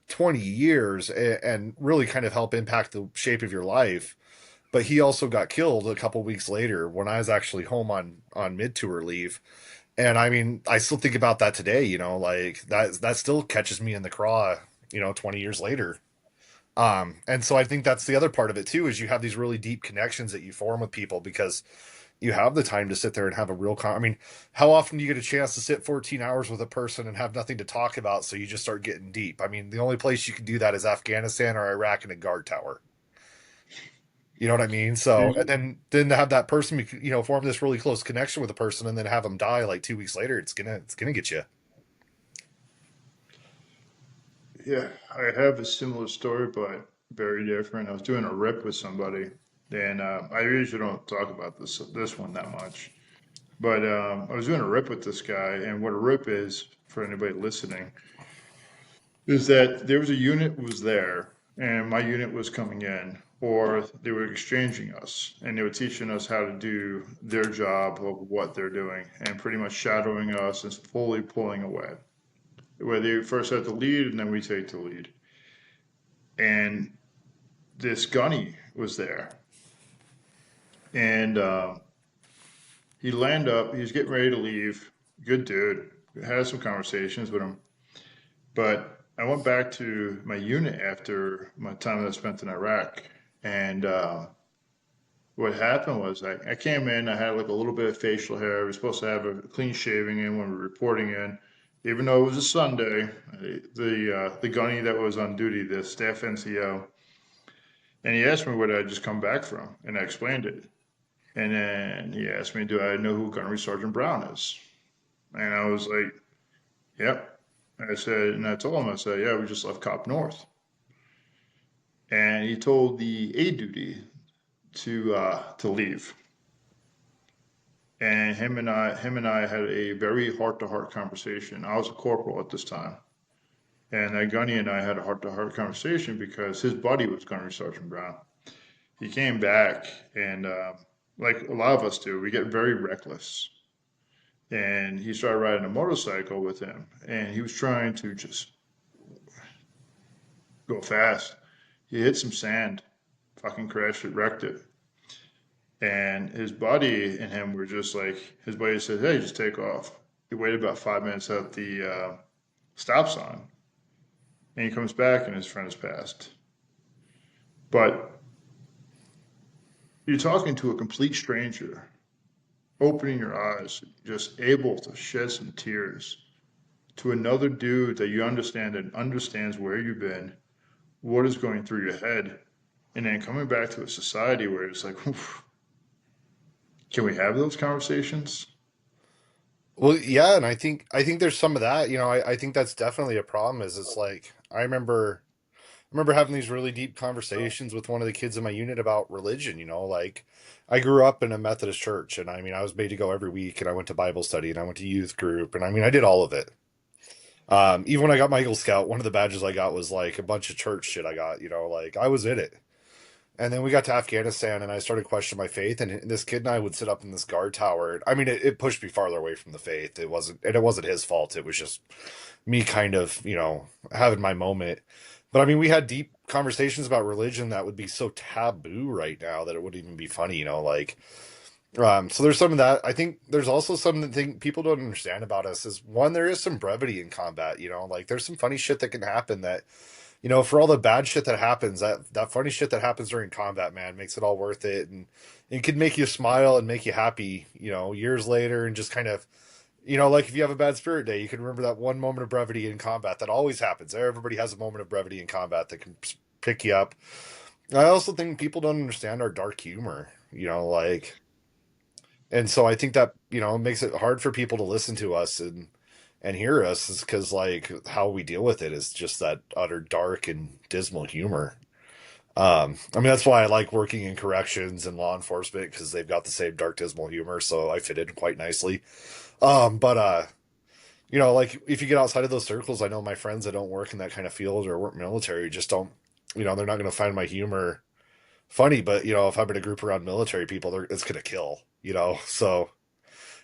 Speaker 2: 20 years and really kind of help impact the shape of your life. But he also got killed a couple weeks later when I was actually home on mid tour leave. And I mean, I still think about that today, like that still catches me in the craw, 20 years later. And so I think that's the other part of it too, is you have these really deep connections that you form with people because you have the time to sit there and have a I mean, how often do you get a chance to sit 14 hours with a person and have nothing to talk about? So you just start getting deep. I mean, the only place you can do that is Afghanistan or Iraq in a guard tower. You know what I mean? So, and then to have that person, form this really close connection with a person and then have them die like 2 weeks later, it's gonna get you.
Speaker 1: Yeah, I have a similar story, but very different. I was doing a rip with somebody, and I usually don't talk about this one that much. But I was doing a rip with this guy, and what a rip is for anybody listening is that there was a unit was there, and my unit was coming in, or they were exchanging us, and they were teaching us how to do their job of what they're doing, and pretty much shadowing us and fully pulling away. Where they first had the lead, and then we take the lead. And this gunny was there, and he landed up. He was getting ready to leave. Good dude. Had some conversations with him, but I went back to my unit after my time that I spent in Iraq, and what happened was I came in. I had like a little bit of facial hair. We were supposed to have a clean shaving in when we were reporting in, even though it was a Sunday. The gunny that was on duty, the staff NCO, and he asked me where did I just come back from, and I explained it. And then he asked me, do I know who Gunnery Sergeant Brown is? And I was like, yep. I said, and I told him, I said, yeah, we just left Cop North. And he told the A duty to leave. And him and I had a very heart to heart conversation. I was a corporal at this time. And that Gunny and I had a heart to heart conversation because his buddy was Gunnery Sergeant Brown. He came back and like a lot of us do, we get very reckless. And he started riding a motorcycle with him, and he was trying to just go fast. He hit some sand, fucking crashed it, wrecked it. And his buddy and him were just like, his buddy said, "Hey, just take off." He waited about 5 minutes at the stop sign, and he comes back, and his friend has passed. But you're talking to a complete stranger, opening your eyes, just able to shed some tears to another dude that you understand and understands where you've been, what is going through your head, and then coming back to a society where it's like, oof, can we have those conversations?
Speaker 2: Well, yeah, and I think there's some of that. I think that's definitely a problem. Is it's like I remember having these really deep conversations with one of the kids in my unit about religion. Like I grew up in a Methodist church, and I mean I was made to go every week, and I went to Bible study, and I went to youth group, and I mean I did all of it. Even when I got my Eagle Scout, one of the badges I got was like a bunch of church shit I got. Like I was in it. And then we got to Afghanistan, and I started questioning my faith. And this kid and I would sit up in this guard tower. I mean, it pushed me farther away from the faith. It wasn't his fault. It was just me kind of, having my moment. But I mean, we had deep conversations about religion that would be so taboo right now that it wouldn't even be funny, like. So there's some of that. I think there's also some that think people don't understand about us is one, there is some brevity in combat, like there's some funny shit that can happen that, for all the bad shit that happens, that funny shit that happens during combat, man, makes it all worth it. And it can make you smile and make you happy, years later and just kind of, like if you have a bad spirit day, you can remember that one moment of brevity in combat that always happens. Everybody has a moment of brevity in combat that can pick you up. I also think people don't understand our dark humor, like, and so I think that, makes it hard for people to listen to us and hear us is because like how we deal with it is just that utter dark and dismal humor. I mean, that's why I like working in corrections and law enforcement because they've got the same dark, dismal humor. So I fit in quite nicely. But like if you get outside of those circles, I know my friends that don't work in that kind of field or work military just don't, they're not going to find my humor funny. But, if I'm in a group around military people, it's going to kill, so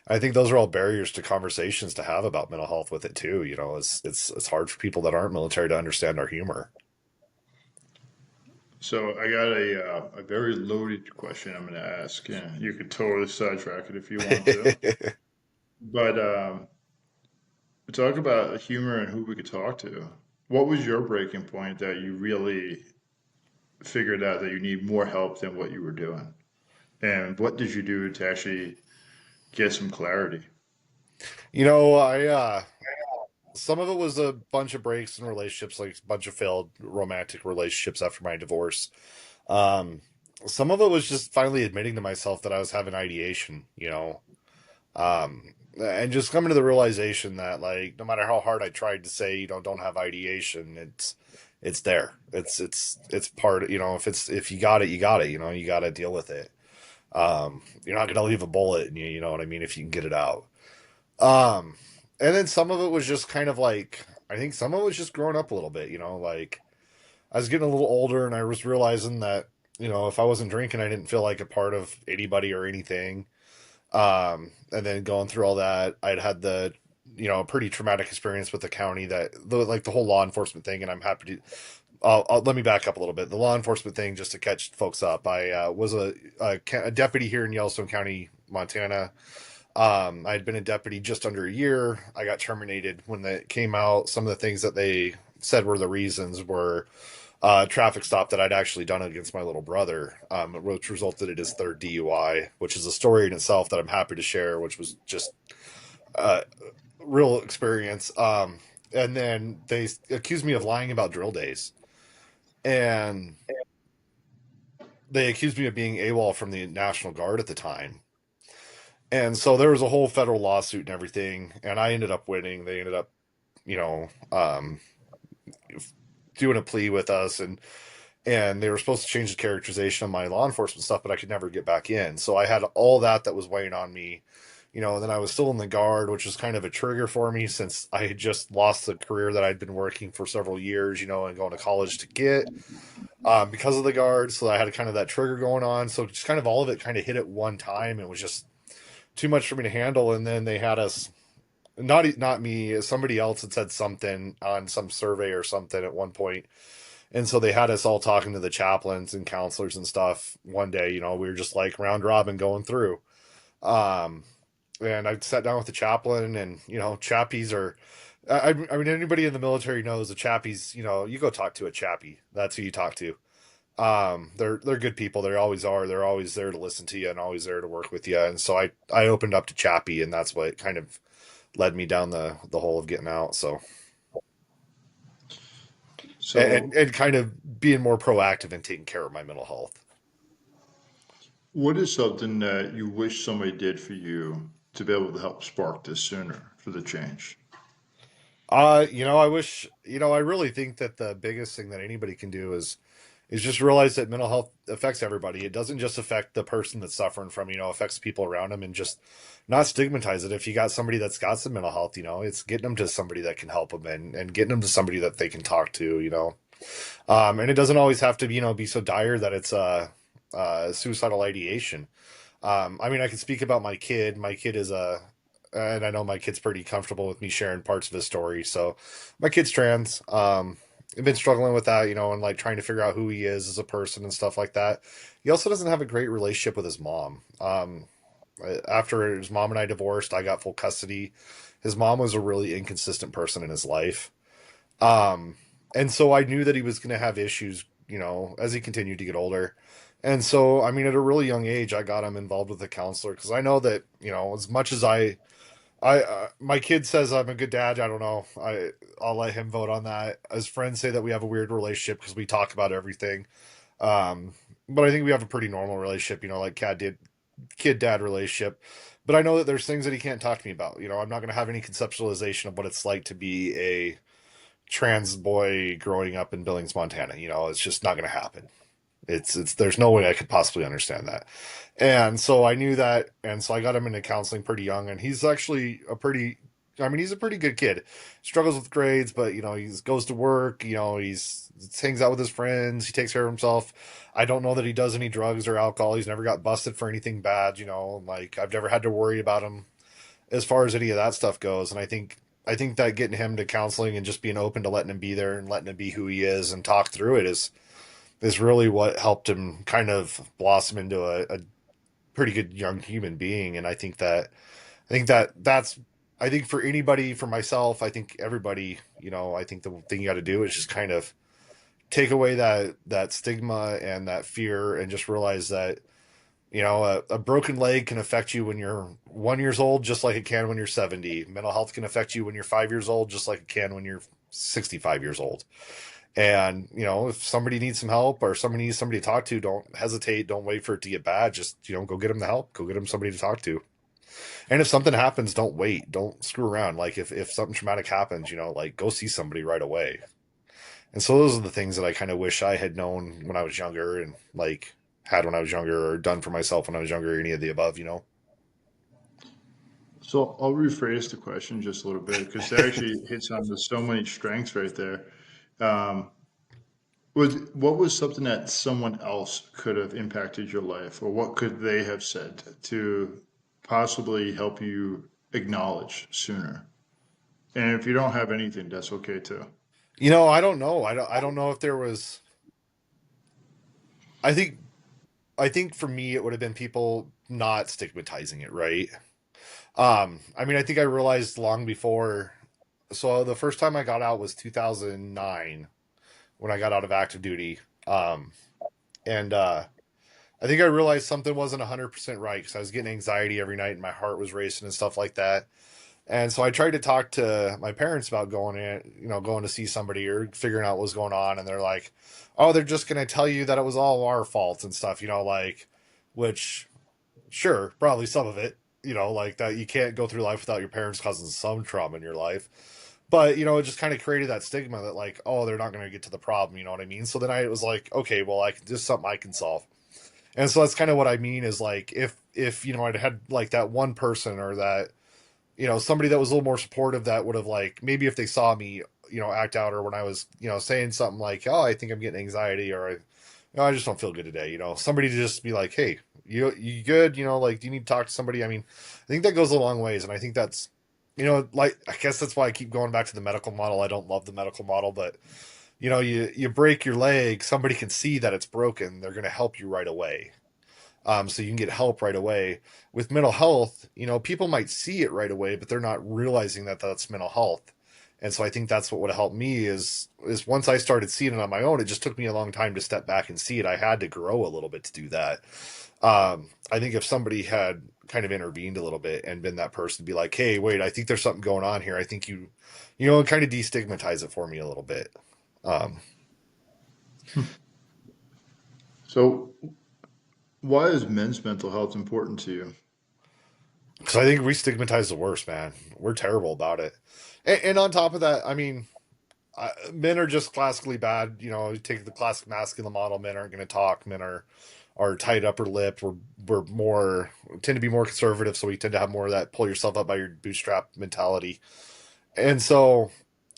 Speaker 2: I think those are all barriers to conversations to have about mental health with it too. It's hard for people that aren't military to understand our humor.
Speaker 1: So I got a very loaded question I'm going to ask. Yeah, you could totally sidetrack it if you want to. But talk about humor and who we could talk to. What was your breaking point that you really figured out that you need more help than what you were doing? And what did you do to actually get some clarity?
Speaker 2: I some of it was a bunch of breaks in relationships, like a bunch of failed romantic relationships after my divorce. Um, some of it was just finally admitting to myself that I was having ideation, and just coming to the realization that like no matter how hard I tried to say, don't have ideation, it's there. It's part, if you got it, you got it, you got to deal with it. You're not going to leave a bullet in you, you know what I mean, if you can get it out. Um, and then some of it was just kind of like, I think some of it was just growing up a little bit, like I was getting a little older and I was realizing that, if I wasn't drinking, I didn't feel like a part of anybody or anything. And then going through all that, I'd had the, pretty traumatic experience with the county like the whole law enforcement thing. And I'm happy to, let me back up a little bit. The law enforcement thing, just to catch folks up. I was a deputy here in Yellowstone County, Montana. I had been a deputy just under a year. I got terminated when that came out. Some of the things that they said were the reasons were traffic stop that I'd actually done against my little brother, which resulted in his third DUI, which is a story in itself that I'm happy to share, which was just a real experience. And then they accused me of lying about drill days. And they accused me of being AWOL from the National Guard at the time. And so there was a whole federal lawsuit and everything, and I ended up winning. They ended up, you know, um, doing a plea with us, and they were supposed to change the characterization of my law enforcement stuff, but I could never get back in. So I had all that was weighing on me, and then I was still in the Guard, which was kind of a trigger for me since I had just lost the career that I'd been working for several years, and going to college to get, because of the Guard. So I had kind of that trigger going on. So just kind of all of it kind of hit at one time. It was just too much for me to handle. And then they had us, not me, somebody else had said something on some survey or something at one point. And so they had us all talking to the chaplains and counselors and stuff one day. We were just like round robin going through. Um, and I sat down with the chaplain, and chappies are. I mean, anybody in the military knows a chappie's. You go talk to a chappie. That's who you talk to. They're good people. They always are. They're always there to listen to you and always there to work with you. And so I opened up to Chappie, and that's what kind of led me down the hole of getting out. So
Speaker 1: So,
Speaker 2: and kind of being more proactive and taking care of my mental health.
Speaker 1: what is something that you wish somebody did for you to be able to help spark this sooner for the change?
Speaker 2: I wish, I really think that the biggest thing that anybody can do is just realize that mental health affects everybody. It doesn't just affect the person that's suffering from, it affects people around them, and just not stigmatize it. If you got somebody that's got some mental health, it's getting them to somebody that can help them, and getting them to somebody that they can talk to. And it doesn't always have to, be so dire that it's suicidal ideation. I mean, I can speak about my kid. My kid is and I know my kid's pretty comfortable with me sharing parts of his story. So my kid's trans. I've been struggling with that, and like trying to figure out who he is as a person and stuff like that. He also doesn't have a great relationship with his mom. After his mom and I divorced, I got full custody. His mom was a really inconsistent person in his life. Um, and so I knew that he was going to have issues, as he continued to get older. And so, I mean, at a really young age, I got him involved with a counselor because I know that, as much as my kid says I'm a good dad. I don't know. I'll let him vote on that. His friends say that we have a weird relationship because we talk about everything. But I think we have a pretty normal relationship, like kid dad relationship. But I know that there's things that he can't talk to me about. I'm not going to have any conceptualization of what it's like to be a trans boy growing up in Billings, Montana. It's just not going to happen. It's there's no way I could possibly understand that. And so I knew that, and so I got him into counseling pretty young, and he's actually he's a pretty good kid. Struggles with grades, but he goes to work, he's hangs out with his friends, he takes care of himself. I don't know that he does any drugs or alcohol. He's never got busted for anything bad, like I've never had to worry about him as far as any of that stuff goes. And I think that getting him to counseling and just being open to letting him be there and letting him be who he is and talk through it is really what helped him kind of blossom into a pretty good young human being. And I think for anybody, for myself, I think everybody, I think the thing you got to do is just kind of take away that stigma and that fear and just realize that, a broken leg can affect you when you're 1 years old, just like it can when you're 70. Mental health can affect you when you're 5 years old, just like it can when you're 65 years old. And, if somebody needs some help or somebody needs somebody to talk to, don't hesitate. Don't wait for it to get bad. Just, go get them the help. Go get them somebody to talk to. And if something happens, don't wait. Don't screw around. Like if something traumatic happens, like go see somebody right away. And so those are the things that I kind of wish I had known when I was younger and like had when I was younger or done for myself when I was younger, any of the above.
Speaker 1: So I'll rephrase the question just a little bit because that actually hits on to so many strengths right there. Um, what was something that someone else could have impacted your life, or what could they have said to possibly help you acknowledge sooner? And if you don't have anything, that's okay too.
Speaker 2: I don't know. I don't know if there was I think I think for me it would have been people not stigmatizing it, right? I mean, I think I realized long before. So the first time I got out was 2009 when I got out of active duty. And I think I realized something wasn't 100% right because I was getting anxiety every night and my heart was racing and stuff like that. And so I tried to talk to my parents about going to see somebody or figuring out what was going on. And they're like, oh, they're just going to tell you that it was all our fault and stuff, like, which, sure, probably some of it, like that you can't go through life without your parents causing some trauma in your life. But, it just kind of created that stigma that, like, oh, they're not going to get to the problem, you know what I mean? So then I was like, okay, well, this is something I can solve. And so that's kind of what I mean is like, if, I'd had like that one person or that, somebody that was a little more supportive that would have like maybe if they saw me act out or when I was saying something like, oh, I think I'm getting anxiety or I just don't feel good today, somebody to just be like, hey, you good, like do you need to talk to somebody? I mean, I think that goes a long ways. And I think that's like I guess that's why I keep going back to the medical model. I don't love the medical model, but you break your leg, somebody can see that it's broken, they're going to help you right away. So you can get help right away. With mental health, people might see it right away, but they're not realizing that that's mental health. And so I think that's what would have helped me is once I started seeing it on my own, it just took me a long time to step back and see it. I had to grow a little bit to do that. I think if somebody had kind of intervened a little bit and been that person to be like, hey, wait, I think there's something going on here. I think kind of destigmatize it for me a little bit. Um,
Speaker 1: So, why is men's mental health important to you?
Speaker 2: Because I think we stigmatize the worst, man. We're terrible about it. And on top of that, I mean, men are just classically bad. You take the classic masculine model. Men aren't going to talk. Men are tight upper lip. We're more tend to be more conservative, so we tend to have more of that pull yourself up by your bootstrap mentality. And so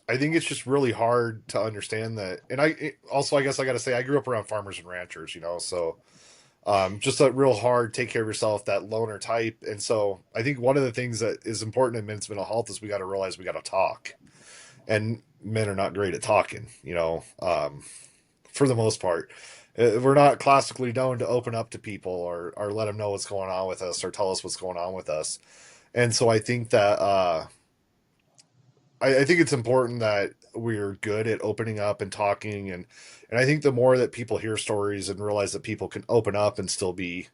Speaker 2: I think it's just really hard to understand that. And also, I guess I got to say, I grew up around farmers and ranchers, so just a real hard take care of yourself, that loner type. And so I think one of the things that is important in men's mental health is we got to realize we got to talk. And men are not great at talking, for the most part. We're not classically known to open up to people or let them know what's going on with us or tell us what's going on with us. And so I think that I think it's important that we're good at opening up and talking, and I think the more that people hear stories and realize that people can open up and still be,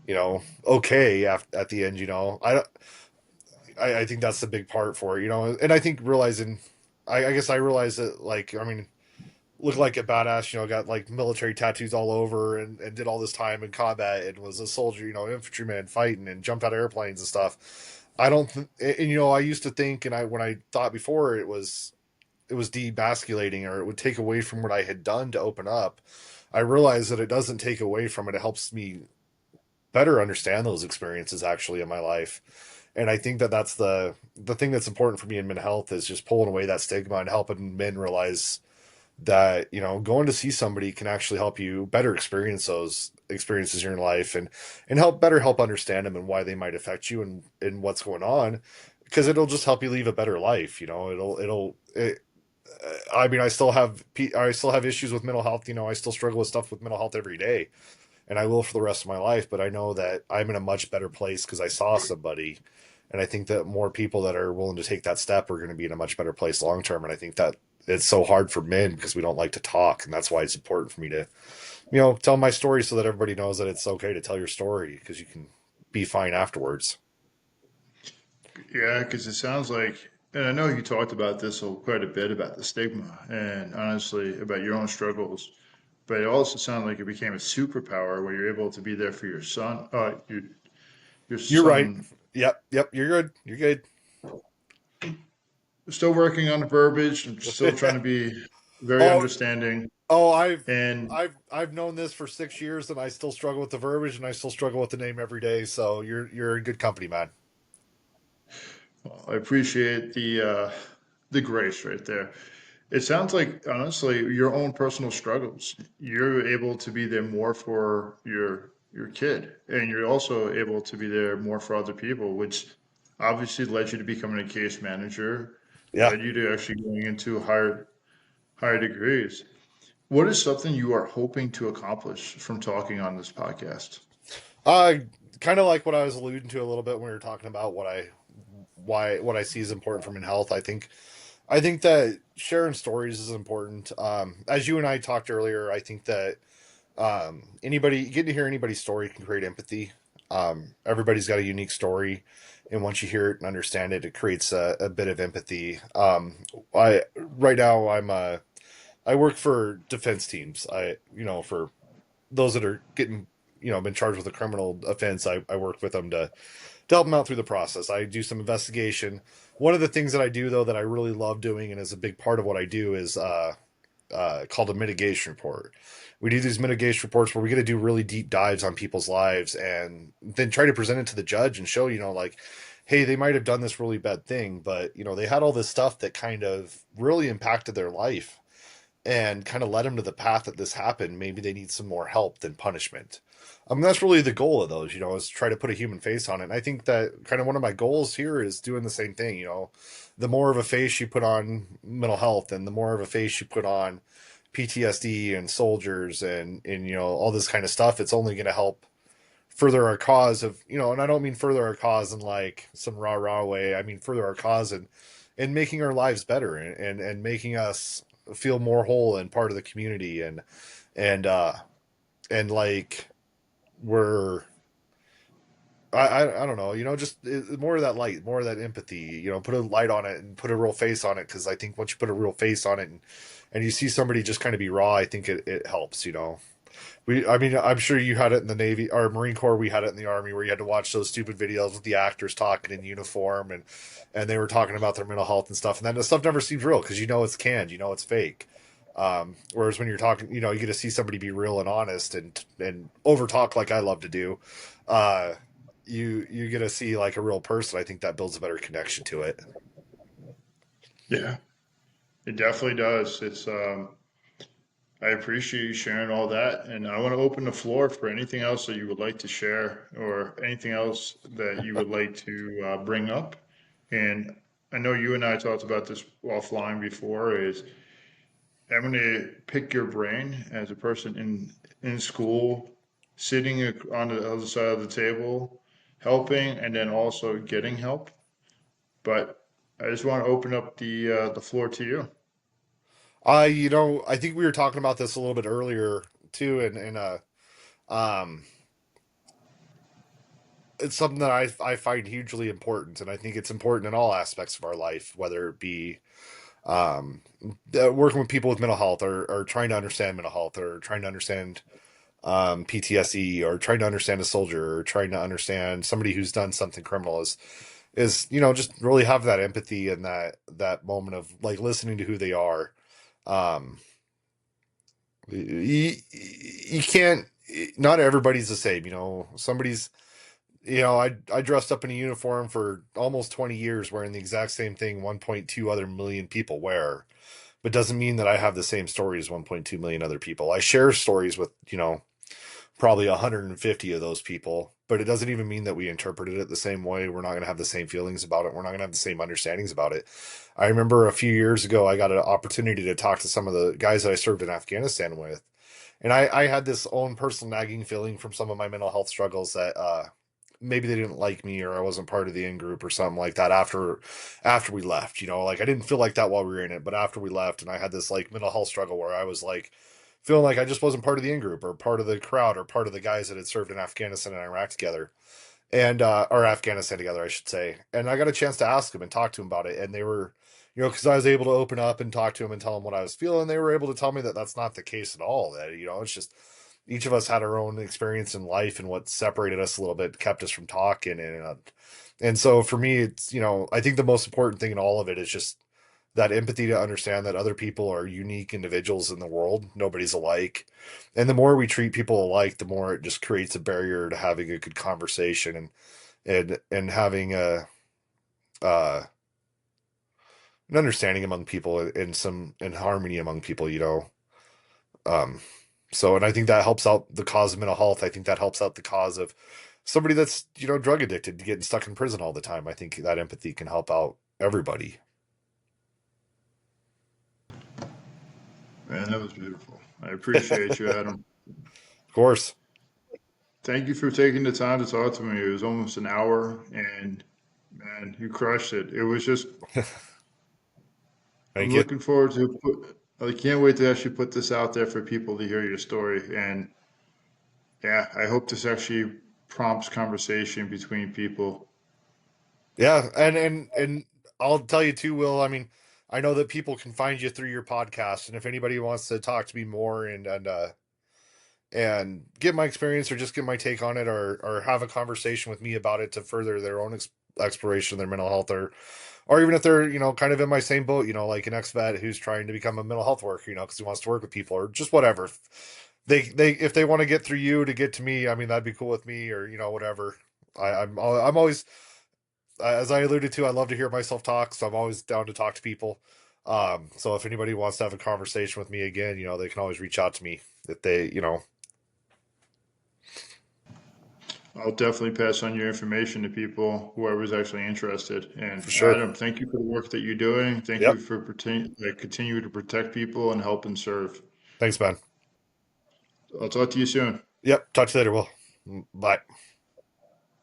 Speaker 2: okay at the end, I think that's the big part for it, and I think realizing, I guess I realized that, like, I mean, look like a badass, got like military tattoos all over and did all this time in combat and was a soldier, infantryman fighting and jumped out of airplanes and stuff. I don't, and I used to think, and when I thought before, it was debasculating, or it would take away from what I had done to open up. I realized that it doesn't take away from it. It helps me better understand those experiences actually in my life. And I think that that's the thing that's important for me in mental health, is just pulling away that stigma and helping men realize that going to see somebody can actually help you better experience those experiences in your life, and help understand them and why they might affect you and what's going on, because it'll just help you live a better life. I mean, I still have issues with mental health. I still struggle with stuff with mental health every day, and I will for the rest of my life. But I know that I'm in a much better place because I saw somebody, and I think that more people that are willing to take that step are going to be in a much better place long term. And I think that it's so hard for men because we don't like to talk, and that's why it's important for me to, tell my story so that everybody knows that it's okay to tell your story, because you can be fine afterwards.
Speaker 1: Yeah, because it sounds like, and I know you talked about this quite a bit about the stigma and honestly about your own struggles, but it also sounded like it became a superpower where you're able to be there for your son, your
Speaker 2: You're right.
Speaker 1: son.
Speaker 2: Yep, yep. You're good. You're good.
Speaker 1: Still working on the verbiage. I'm still trying to be very
Speaker 2: oh,
Speaker 1: understanding.
Speaker 2: oh, I've
Speaker 1: And
Speaker 2: I've I've known this for 6 years, and I still struggle with the verbiage, and I still struggle with the name every day. So you're in good company, man.
Speaker 1: well, I appreciate the grace right there. It sounds like honestly your own personal struggles. You're able to be there more for your kid, and you're also able to be there more for other people, which obviously led you to becoming a case manager,
Speaker 2: Yeah.
Speaker 1: led you to actually going into higher degrees. What is something you are hoping to accomplish from talking on this podcast?
Speaker 2: Uh, Kind of like what I was alluding to a little bit when we were talking about what I see is important for mental health. I think that sharing stories is important. As you and I talked earlier, I think that anybody getting to hear anybody's story can create empathy. Everybody's got a unique story, and once you hear it and understand it, it creates a bit of empathy. I right now I work for defense teams. For those that are getting been charged with a criminal offense, I work with them to help them out through the process. I do some investigation. One of the things that I do, though, that I really love doing and is a big part of what I do is called a mitigation report. We do these mitigation reports where we get to do really deep dives on people's lives and then try to present it to the judge and show, like, hey, they might have done this really bad thing, but, they had all this stuff that kind of really impacted their life and kind of led them to the path that this happened. Maybe they need some more help than punishment. That's really the goal of those, is try to put a human face on it. And I think that kind of one of my goals here is doing the same thing. The more of a face you put on mental health, and the more of a face you put on PTSD and soldiers and all this kind of stuff, it's only going to help further our cause of, and I don't mean further our cause in like some rah rah way. I mean further our cause and making our lives better, and making us feel more whole and part of the community, and and like we're I don't know, just more of that light, more of that empathy, put a light on it and put a real face on it. Because I think once you put a real face on it, and you see somebody just kind of be raw, I think it helps. I mean, I'm sure you had it in the Navy or Marine Corps. We had it in the Army, where you had to watch those stupid videos with the actors talking in uniform, and they were talking about their mental health and stuff. And then the stuff never seems real because it's canned, it's fake. Whereas when you're talking, you get to see somebody be real and honest and over talk like I love to do. Uh, you get to see like a real person. I think that builds a better connection to it.
Speaker 1: Yeah. It definitely does. I appreciate you sharing all that, and I want to open the floor for anything else that you would like to share or anything else that you would like to bring up. And I know you and I talked about this offline before. Is I'm going to pick your brain as a person in school, sitting on the other side of the table, helping, and then also getting help. But I just want to open up the floor to you.
Speaker 2: I think we were talking about this a little bit earlier too, and um, it's something that I find hugely important, and I think it's important in all aspects of our life, whether it be um, working with people with mental health, or trying to understand mental health, or trying to understand PTSD, or trying to understand a soldier, or trying to understand somebody who's done something criminal. Is just really have that empathy and that moment of like listening to who they are. Um, you can't. Not everybody's the same. Somebody's. I dressed up in a uniform for almost 20 years wearing the exact same thing 1.2 other million people wear, but doesn't mean that I have the same story as 1.2 million other people. I share stories with, probably 150 of those people, but it doesn't even mean that we interpreted it the same way. We're not going to have the same feelings about it. We're not going to have the same understandings about it. I remember a few years ago, I got an opportunity to talk to some of the guys that I served in Afghanistan with. And I had this own personal nagging feeling from some of my mental health struggles that maybe they didn't like me, or I wasn't part of the in group or something like that after we left. Like I didn't feel like that while we were in it, but after we left, and I had this like mental health struggle where I was like feeling like I just wasn't part of the in group, or part of the crowd, or part of the guys that had served in Afghanistan and Iraq together, and or Afghanistan together, I should say. And I got a chance to ask them and talk to them about it, and they were, because I was able to open up and talk to them and tell them what I was feeling. They were able to tell me that that's not the case at all. That it's just each of us had our own experience in life, and what separated us a little bit kept us from talking. And so for me, it's I think the most important thing in all of it is just that empathy to understand that other people are unique individuals in the world. Nobody's alike. And the more we treat people alike, the more it just creates a barrier to having a good conversation, and having uh an understanding among people, and some and harmony among people, Um so, and I think that helps out the cause of mental health. I think that helps out the cause of somebody that's, drug addicted, getting stuck in prison all the time. I think that empathy can help out everybody.
Speaker 1: Man, that was beautiful. I appreciate you, Adam.
Speaker 2: Of course.
Speaker 1: Thank you for taking the time to talk to me. It was almost an hour, and man, you crushed it. It was just, I'm
Speaker 2: Thank you.
Speaker 1: looking forward to I can't wait to actually put this out there for people to hear your story. And yeah, I hope this actually prompts conversation between people.
Speaker 2: Yeah, and I'll tell you too, Will. I mean, I know that people can find you through your podcast, and if anybody wants to talk to me more, and get my experience, or just get my take on it, or have a conversation with me about it to further their own exploration of their mental health, or even if they're kind of in my same boat, like an ex-vet who's trying to become a mental health worker, because he wants to work with people, or just whatever. They if they want to get through you to get to me, I mean, that'd be cool with me, or whatever. I'm always, as I alluded to, I love to hear myself talk, so I'm always down to talk to people. So if anybody wants to have a conversation with me again, they can always reach out to me if they.
Speaker 1: I'll definitely pass on your information to people, whoever's actually interested.
Speaker 2: For
Speaker 1: And
Speaker 2: sure.
Speaker 1: Adam, thank you for the work that you're doing. Thank
Speaker 2: Yep.
Speaker 1: you for continue to protect people and help and serve.
Speaker 2: Thanks, Ben.
Speaker 1: I'll talk to you soon.
Speaker 2: Yep. Talk to you later, Will. Bye.